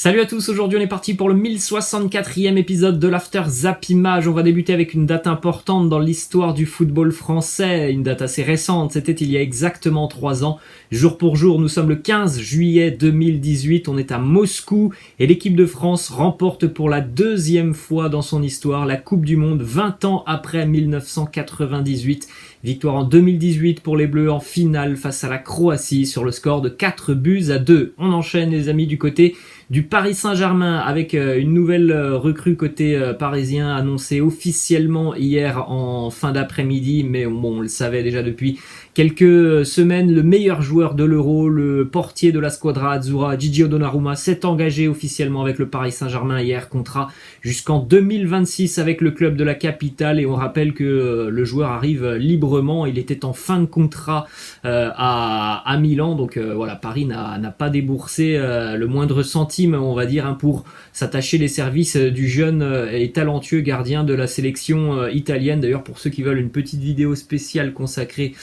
Salut à tous, aujourd'hui on est parti pour le 1064e épisode de l'After Zap Image. On va débuter avec une date importante dans l'histoire du football français, une date assez récente, c'était il y a exactement 3 ans. Jour pour jour, nous sommes le 15 juillet 2018, on est à Moscou et l'équipe de France remporte pour la deuxième fois dans son histoire la Coupe du Monde 20 ans après 1998. Victoire en 2018 pour les Bleus en finale face à la Croatie sur le score de 4-2. On enchaîne les amis du côté du Paris Saint-Germain avec une nouvelle recrue côté parisien annoncée officiellement hier en fin d'après-midi, mais bon, on le savait déjà depuis quelques semaines. Le meilleur joueur de l'Euro, le portier de la Squadra Azzurra, Gigio Donnarumma, s'est engagé officiellement avec le Paris Saint-Germain hier, contrat jusqu'en 2026 avec le club de la capitale, et on rappelle que le joueur arrive librement, il était en fin de contrat à Milan, donc voilà, Paris n'a pas déboursé le moindre centime, on va dire, pour s'attacher les services du jeune et talentueux gardien de la sélection italienne. D'ailleurs, pour ceux qui veulent une petite vidéo spéciale consacrée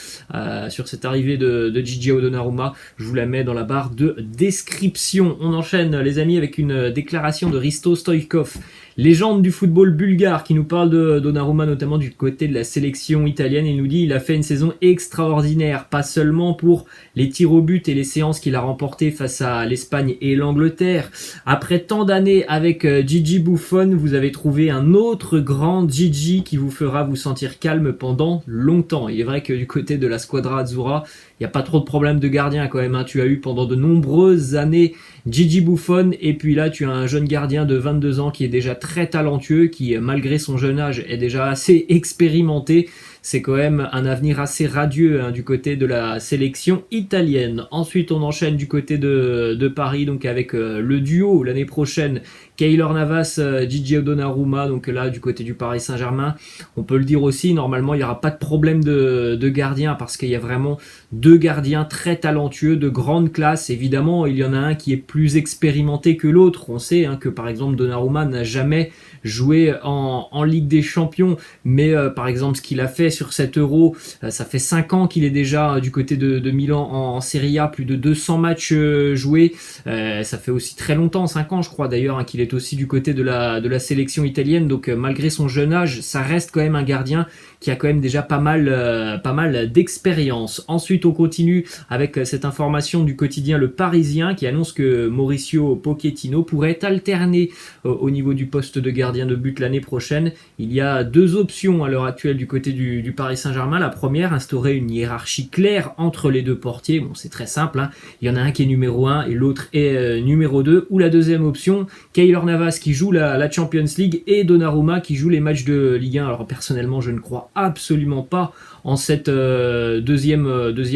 sur cette arrivée de Gigio Donnarumma, je vous la mets dans la barre de description. On enchaîne les amis avec une déclaration de Hristo Stoichkov, légende du football bulgare, qui nous parle de Donnarumma, notamment du côté de la sélection italienne. Il nous dit: il a fait une saison extraordinaire, pas seulement pour les tirs au but et les séances qu'il a remportées face à l'Espagne et l'Angleterre. Après tant d'années avec Gigi Buffon, vous avez trouvé un autre grand Gigi qui vous fera vous sentir calme pendant longtemps. Il est vrai que du côté de la Squadra Azzurra, il n'y a pas trop de problèmes de gardien quand même. Tu as eu pendant de nombreuses années Gigi Buffon, et puis là tu as un jeune gardien de 22 ans qui est déjà très talentueux, qui malgré son jeune âge est déjà assez expérimenté. C'est quand même un avenir assez radieux du côté de la sélection italienne. Ensuite, on enchaîne du côté de Paris, donc avec le duo l'année prochaine, Keylor Navas, Gigio Donnarumma. Donc là, du côté du Paris Saint-Germain, on peut le dire aussi, normalement, il n'y aura pas de problème de gardien, parce qu'il y a vraiment deux gardiens très talentueux, de grande classe. Évidemment, il y en a un qui est plus expérimenté que l'autre. On sait que par exemple, Donnarumma n'a jamais joué en Ligue des Champions, mais par exemple, ce qu'il a fait sur cet Euro, ça fait 5 ans qu'il est déjà du côté de Milan en Serie A, plus de 200 matchs joués. Ça fait aussi très longtemps, 5 ans je crois d'ailleurs, qu'il est aussi du côté de la sélection italienne. Donc malgré son jeune âge, ça reste quand même un gardien qui a quand même déjà pas mal d'expérience. Ensuite, on continue avec cette information du quotidien Le Parisien, qui annonce que Mauricio Pochettino pourrait alterner au niveau du poste de gardien de but l'année prochaine. Il y a deux options à l'heure actuelle du côté du Paris Saint-Germain. La première, instaurer une hiérarchie claire entre les deux portiers. Bon, c'est très simple, il y en a un qui est numéro 1 et l'autre est numéro 2. Ou la deuxième option, Keylor Navas qui joue la Champions League et Donnarumma qui joue les matchs de Ligue 1. Alors personnellement, je ne crois absolument pas en cette deuxième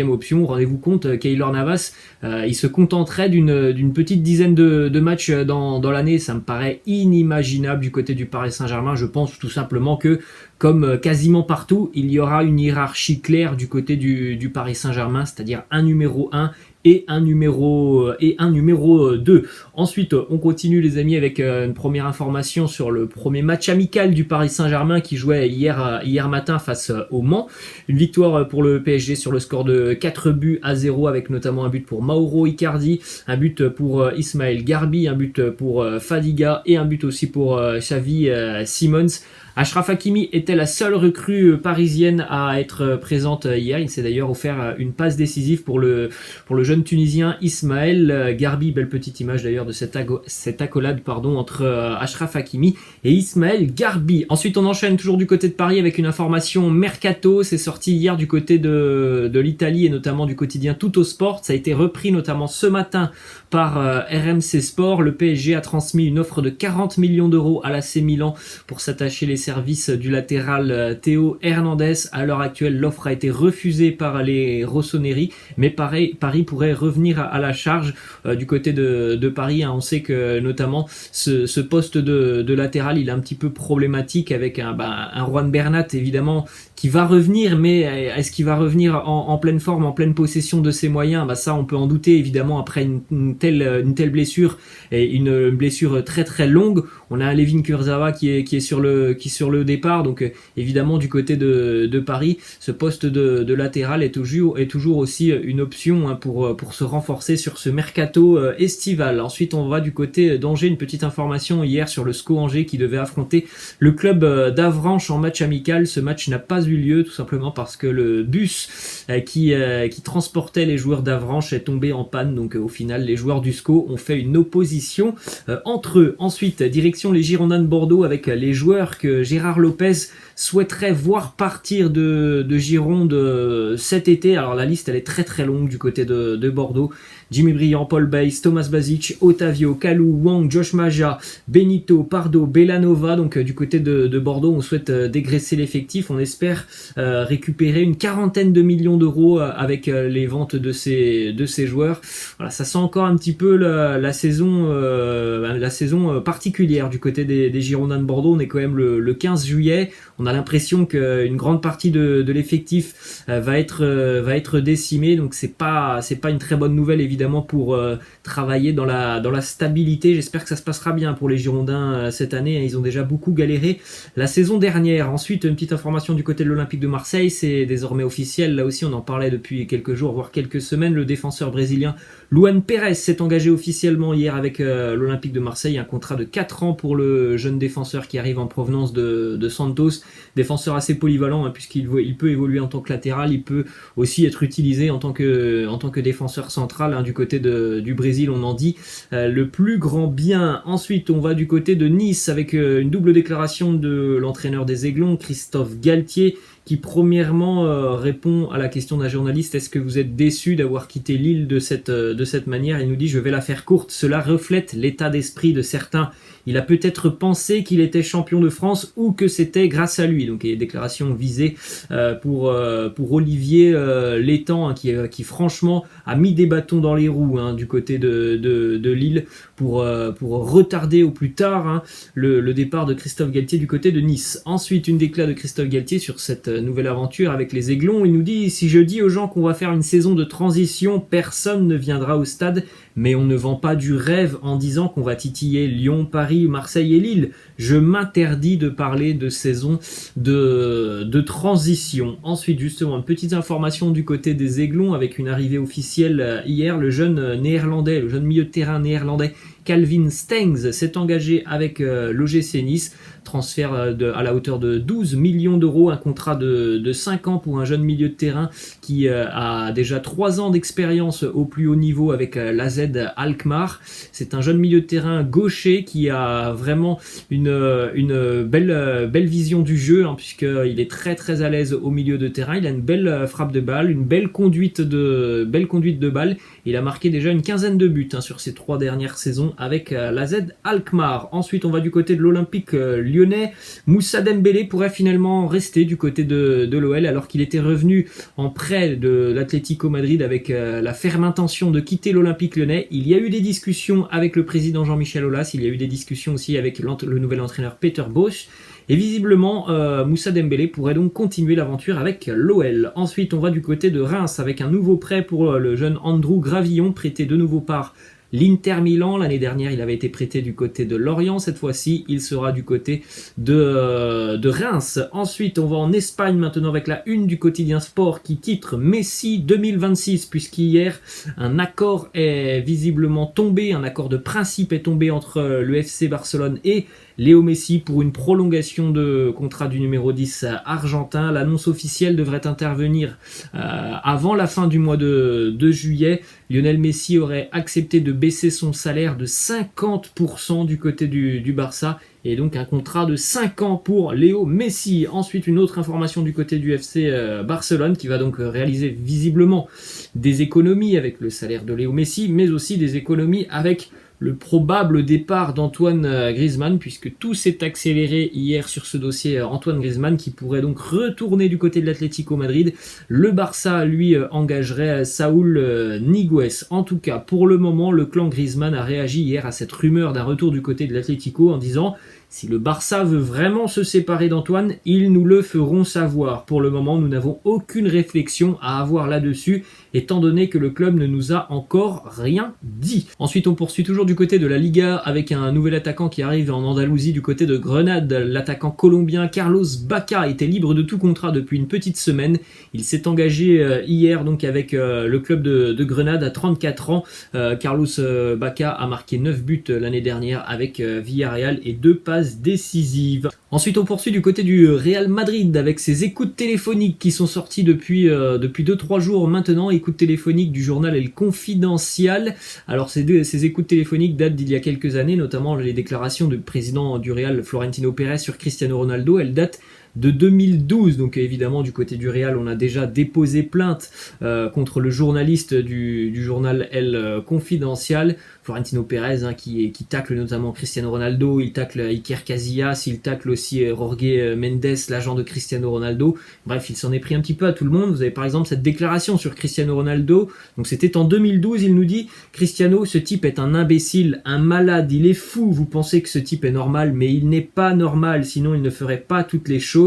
option. Rendez-vous compte, Keylor Navas, il se contenterait d'une petite dizaine de matchs dans l'année. Ça me paraît inimaginable du côté du Paris Saint-Germain. Je pense tout simplement que, comme quasiment partout, il y aura une hiérarchie claire du côté du Paris Saint-Germain, c'est-à-dire un numéro 1 et un numéro 2. Ensuite, on continue les amis avec une première information sur le premier match amical du Paris Saint-Germain qui jouait hier matin face au Mans. Une victoire pour le PSG sur le score de 4-0, avec notamment un but pour Mauro Icardi, un but pour Ismaël Garbi, un but pour Fadiga et un but aussi pour Xavi Simons. Achraf Hakimi était la seule recrue parisienne à être présente hier. Il s'est d'ailleurs offert une passe décisive pour le jeune Tunisien Ismaël Garbi. Belle petite image d'ailleurs de cette accolade entre Achraf Hakimi et Ismaël Garbi. Ensuite, on enchaîne toujours du côté de Paris avec une information mercato. C'est sorti hier du côté de l'Italie et notamment du quotidien Tuttosport. Ça a été repris notamment ce matin par RMC Sport. Le PSG a transmis une offre de 40 millions d'euros à l'AC Milan pour s'attacher les services du latéral Théo Hernandez. À l'heure actuelle, l'offre a été refusée par les Rossoneri, mais Paris pourrait revenir à la charge du côté de Paris. On sait que notamment ce poste de latéral, il est un petit peu problématique avec un Juan Bernat évidemment qui va revenir, mais est-ce qu'il va revenir en pleine forme, en pleine possession de ses moyens? Ça, on peut en douter évidemment après une telle blessure, et une blessure très très longue. On a un Layvin Kurzawa qui est sur le départ, donc évidemment du côté de Paris, ce poste de latéral est toujours aussi une option pour pour se renforcer sur ce mercato estival. Ensuite, on va du côté d'Angers, une petite information hier sur le SCO Angers qui devait affronter le club d'Avranches en match amical. Ce match n'a pas eu lieu, tout simplement parce que le bus qui transportait les joueurs d'Avranches est tombé en panne. Donc au final, les joueurs du SCO ont fait une opposition entre eux. Ensuite, direction les Girondins de Bordeaux avec les joueurs que Gérard Lopez souhaiterait voir partir de Gironde cet été. Alors la liste elle est très très longue du côté de Bordeaux. Jimmy Briand, Paul Bays, Thomas Basic, Otavio, Kalou, Wang, Josh Maja, Benito, Pardo, Bellanova. Donc du côté de Bordeaux, on souhaite dégraisser l'effectif. On espère récupérer une 40aine de millions d'euros avec les ventes de ces joueurs. Voilà, ça sent encore un petit peu la saison particulière du côté des Girondins de Bordeaux. On est quand même le 15 juillet. On a l'impression qu'une grande partie de l'effectif va être décimée. Donc c'est pas une très bonne nouvelle évidemment pour travailler dans la stabilité. J'espère que ça se passera bien pour les Girondins cette année. Ils ont déjà beaucoup galéré la saison dernière. Ensuite, une petite information du côté de l'Olympique de Marseille, c'est désormais officiel. Là aussi, on en parlait depuis quelques jours, voire quelques semaines. Le défenseur brésilien Luan Pérez s'est engagé officiellement hier avec l'Olympique de Marseille. Un contrat de 4 ans pour le jeune défenseur qui arrive en provenance de Santos. Défenseur assez polyvalent puisqu'il peut évoluer en tant que latéral. Il peut aussi être utilisé en tant que défenseur central du côté du Brésil, on en dit le plus grand bien. Ensuite, on va du côté de Nice avec une double déclaration de l'entraîneur des Aiglons, Christophe Galtier, qui premièrement répond à la question d'un journaliste: est-ce que vous êtes déçu d'avoir quitté Lille de cette manière? Il nous dit: je vais la faire courte, cela reflète l'état d'esprit de certains. Il a peut-être pensé qu'il était champion de France ou que c'était grâce à lui. Donc, il y a des déclarations visées pour Olivier Létang, qui franchement a mis des bâtons dans les roues du côté de Lille pour retarder au plus tard le départ de Christophe Galtier du côté de Nice. Ensuite, une déclaration de Christophe Galtier sur cette nouvelle aventure avec les Aiglons. Il nous dit: si je dis aux gens qu'on va faire une saison de transition, personne ne viendra au stade, mais on ne vend pas du rêve en disant qu'on va titiller Lyon, Paris, Marseille et Lille. Je m'interdis de parler de saison de transition. Ensuite, justement, une petite information du côté des Aiglons avec une arrivée officielle hier. Le jeune milieu de terrain néerlandais Calvin Stengs s'est engagé avec l'OGC Nice. Transfert à la hauteur de 12 millions d'euros, un contrat de 5 ans pour un jeune milieu de terrain qui a déjà 3 ans d'expérience au plus haut niveau avec l'AZ Alkmaar. C'est un jeune milieu de terrain gaucher qui a vraiment une belle vision du jeu, puisqu'il est très très à l'aise au milieu de terrain. Il a une belle frappe de balle, une belle conduite de balle. Il a marqué déjà une 15aine de buts sur ses 3 dernières saisons avec l'AZ Alkmaar. Ensuite, on va du côté de l'Olympique lyonnais. Moussa Dembélé pourrait finalement rester du côté de l'OL alors qu'il était revenu en prêt de l'Atlético Madrid avec la ferme intention de quitter l'Olympique lyonnais. Il y a eu des discussions avec le président Jean-Michel Aulas, il y a eu des discussions aussi avec le nouvel entraîneur Peter Bosz. Et visiblement, Moussa Dembélé pourrait donc continuer l'aventure avec l'OL. Ensuite, on va du côté de Reims avec un nouveau prêt pour le jeune Andrew Gravillon, prêté de nouveau par l'Inter Milan. L'année dernière, il avait été prêté du côté de Lorient. Cette fois-ci, il sera du côté de Reims. Ensuite, on va en Espagne maintenant avec la une du quotidien Sport qui titre Messi 2026, puisqu'hier, un accord est visiblement tombé, un accord de principe est tombé entre le FC Barcelone et Léo Messi pour une prolongation de contrat du numéro 10 argentin. L'annonce officielle devrait intervenir avant la fin du mois de juillet. Lionel Messi aurait accepté de baisser son salaire de 50% du côté du Barça, et donc un contrat de 5 ans pour Léo Messi. Ensuite, une autre information du côté du FC Barcelone qui va donc réaliser visiblement des économies avec le salaire de Léo Messi, mais aussi des économies avec le probable départ d'Antoine Griezmann, puisque tout s'est accéléré hier sur ce dossier Antoine Griezmann qui pourrait donc retourner du côté de l'Atlético Madrid. Le Barça, lui, engagerait Saúl Ñíguez. En tout cas, pour le moment, le clan Griezmann a réagi hier à cette rumeur d'un retour du côté de l'Atlético en disant: si le Barça veut vraiment se séparer d'Antoine, ils nous le feront savoir. Pour le moment, nous n'avons aucune réflexion à avoir là-dessus, étant donné que le club ne nous a encore rien dit. Ensuite, on poursuit toujours du du côté de la Liga avec un nouvel attaquant qui arrive en Andalousie du côté de Grenade. L'attaquant colombien Carlos Bacca était libre de tout contrat depuis une petite semaine. Il s'est engagé hier donc avec le club de Grenade à 34 ans. Carlos Bacca a marqué 9 buts l'année dernière avec Villarreal et 2 passes décisives. Ensuite, on poursuit du côté du Real Madrid avec ses écoutes téléphoniques qui sont sorties depuis 2-3 jours maintenant. Écoutes téléphoniques du journal El Confidencial. Alors, ces écoutes téléphoniques datent d'il y a quelques années, notamment les déclarations du président du Real, Florentino Pérez, sur Cristiano Ronaldo. Elles datent de 2012, donc évidemment du côté du Real on a déjà déposé plainte contre le journaliste du journal El Confidencial, Florentino Pérez, qui tacle notamment Cristiano Ronaldo, il tacle Iker Casillas, il tacle aussi Jorge Mendes, l'agent de Cristiano Ronaldo. Bref, il s'en est pris un petit peu à tout le monde. Vous avez par exemple cette déclaration sur Cristiano Ronaldo, donc c'était en 2012, il nous dit: Cristiano, ce type est un imbécile, un malade, il est fou, vous pensez que ce type est normal, mais il n'est pas normal, sinon il ne ferait pas toutes les choses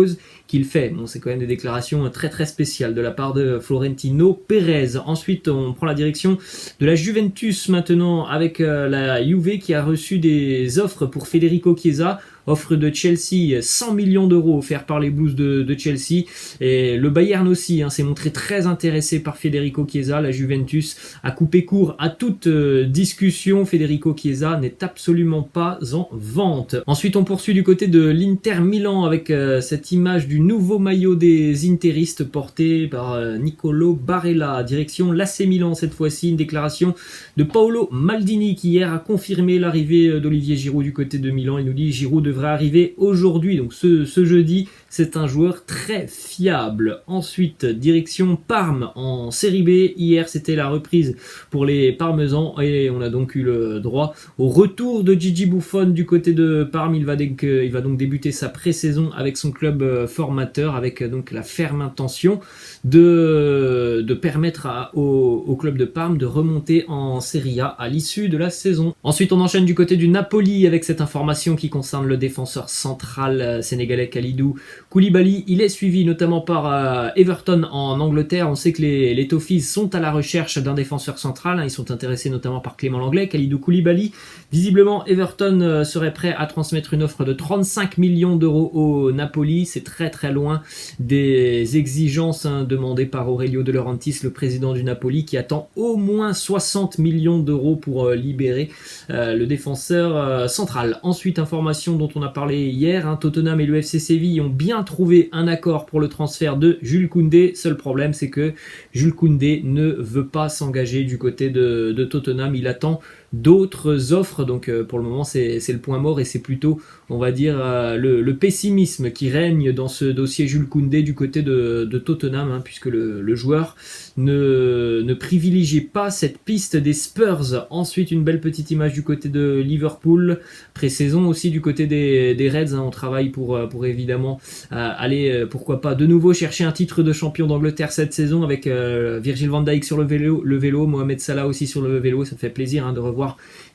qu'il fait. Bon, c'est quand même des déclarations très très spéciales de la part de Florentino Pérez. Ensuite, on prend la direction de la Juventus maintenant avec la Juve qui a reçu des offres pour Federico Chiesa. Offre de Chelsea, 100 millions d'euros offerts par les Blues de Chelsea. Et le Bayern aussi s'est montré très intéressé par Federico Chiesa. La Juventus a coupé court à toute discussion. Federico Chiesa n'est absolument pas en vente. Ensuite, on poursuit du côté de l'Inter Milan avec cette image du nouveau maillot des interistes porté par Nicolo Barella. Direction l'AC Milan cette fois-ci. Une déclaration de Paolo Maldini qui hier a confirmé l'arrivée d'Olivier Giroud du côté de Milan. Il nous dit: Giroud devrait arriver aujourd'hui, donc ce jeudi. C'est un joueur très fiable. Ensuite, direction Parme en Série B. Hier, c'était la reprise pour les Parmesans et on a donc eu le droit au retour de Gigi Buffon du côté de Parme. Il va donc débuter sa pré-saison avec son club formateur, avec donc la ferme intention de permettre au club de Parme de remonter en Serie A à l'issue de la saison. Ensuite, on enchaîne du côté du Napoli avec cette information qui concerne le défenseur central sénégalais Kalidou Koulibaly. Il est suivi notamment par Everton en Angleterre. On sait que les Toffees sont à la recherche d'un défenseur central. Ils sont intéressés notamment par Clément Lenglet, Kalidou Koulibaly. Visiblement, Everton serait prêt à transmettre une offre de 35 millions d'euros au Napoli. C'est très très loin des exigences demandées par Aurelio De Laurentiis, le président du Napoli, qui attend au moins 60 millions d'euros pour libérer le défenseur central. Ensuite, information dont on a parlé hier, Tottenham et le FC Séville ont bien trouvé un accord pour le transfert de Jules Koundé. Seul problème, c'est que Jules Koundé ne veut pas s'engager du côté de Tottenham. Il attend d'autres offres, donc pour le moment c'est le point mort et c'est plutôt, on va dire, le pessimisme qui règne dans ce dossier Jules Koundé du côté de Tottenham, puisque le joueur ne privilégie pas cette piste des Spurs. Ensuite, une belle petite image du côté de Liverpool, pré-saison aussi du côté des Reds, on travaille pour évidemment aller, pourquoi pas, de nouveau chercher un titre de champion d'Angleterre cette saison avec Virgil van Dijk sur le vélo, Mohamed Salah aussi sur le vélo. Ça me fait plaisir de revoir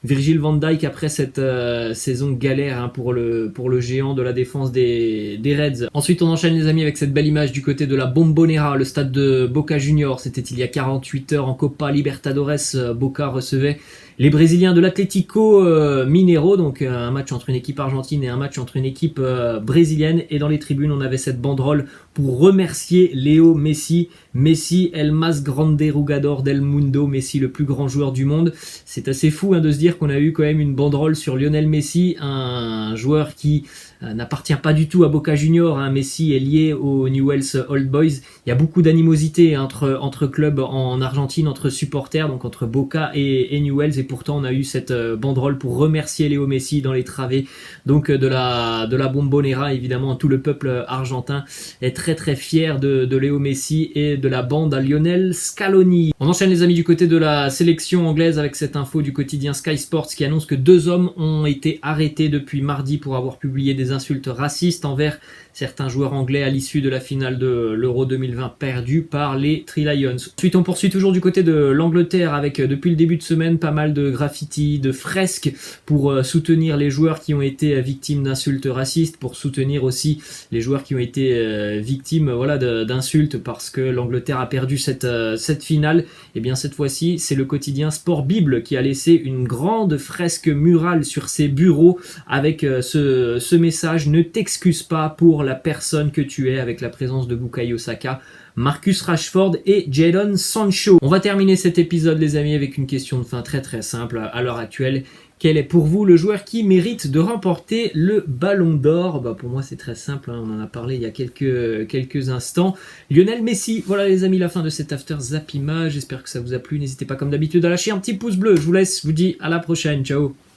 Virgil van Dijk après cette saison galère pour le géant de la défense des Reds. Ensuite, on enchaîne les amis avec cette belle image du côté de la Bombonera, le stade de Boca Juniors. C'était il y a 48 heures en Copa Libertadores. Boca recevait les Brésiliens de l'Atlético Mineiro, donc un match entre une équipe argentine et un match entre une équipe brésilienne. Et dans les tribunes, on avait cette banderole pour remercier Léo Messi. Messi, el más grande jugador del mundo. Messi, le plus grand joueur du monde. C'est assez fou de se dire qu'on a eu quand même une banderole sur Lionel Messi, un joueur qui n'appartient pas du tout à Boca Juniors. Messi est lié aux Newell's Old Boys. Il y a beaucoup d'animosité entre clubs en Argentine, entre supporters, donc entre Boca et Newell's, et pourtant on a eu cette banderole pour remercier Léo Messi dans les travées donc de la Bombonera. Évidemment, tout le peuple argentin est très très fier de Léo Messi et de la bande à Lionel Scaloni. On enchaîne les amis du côté de la sélection anglaise avec cette info du quotidien Sky Sports qui annonce que 2 hommes ont été arrêtés depuis mardi pour avoir publié des insultes racistes envers certains joueurs anglais à l'issue de la finale de l'Euro 2020 perdue par les Three Lions. Ensuite, on poursuit toujours du côté de l'Angleterre avec depuis le début de semaine pas mal de graffitis, de fresques pour soutenir les joueurs qui ont été victimes d'insultes racistes, pour soutenir aussi les joueurs qui ont été victimes d'insultes parce que l'Angleterre a perdu cette finale. Et bien cette fois-ci, c'est le quotidien Sport Bible qui a laissé une grande fresque murale sur ses bureaux avec ce message: ne t'excuse pas pour la personne que tu es, avec la présence de Bukayo Saka, Marcus Rashford et Jadon Sancho. On va terminer cet épisode, les amis, avec une question de fin très très simple à l'heure actuelle. Quel est pour vous le joueur qui mérite de remporter le Ballon d'Or? Pour moi c'est très simple, on en a parlé il y a quelques instants. Lionel Messi. Voilà les amis, la fin de cet After Zapima. J'espère que ça vous a plu. N'hésitez pas comme d'habitude à lâcher un petit pouce bleu. Je vous laisse, je vous dis à la prochaine. Ciao.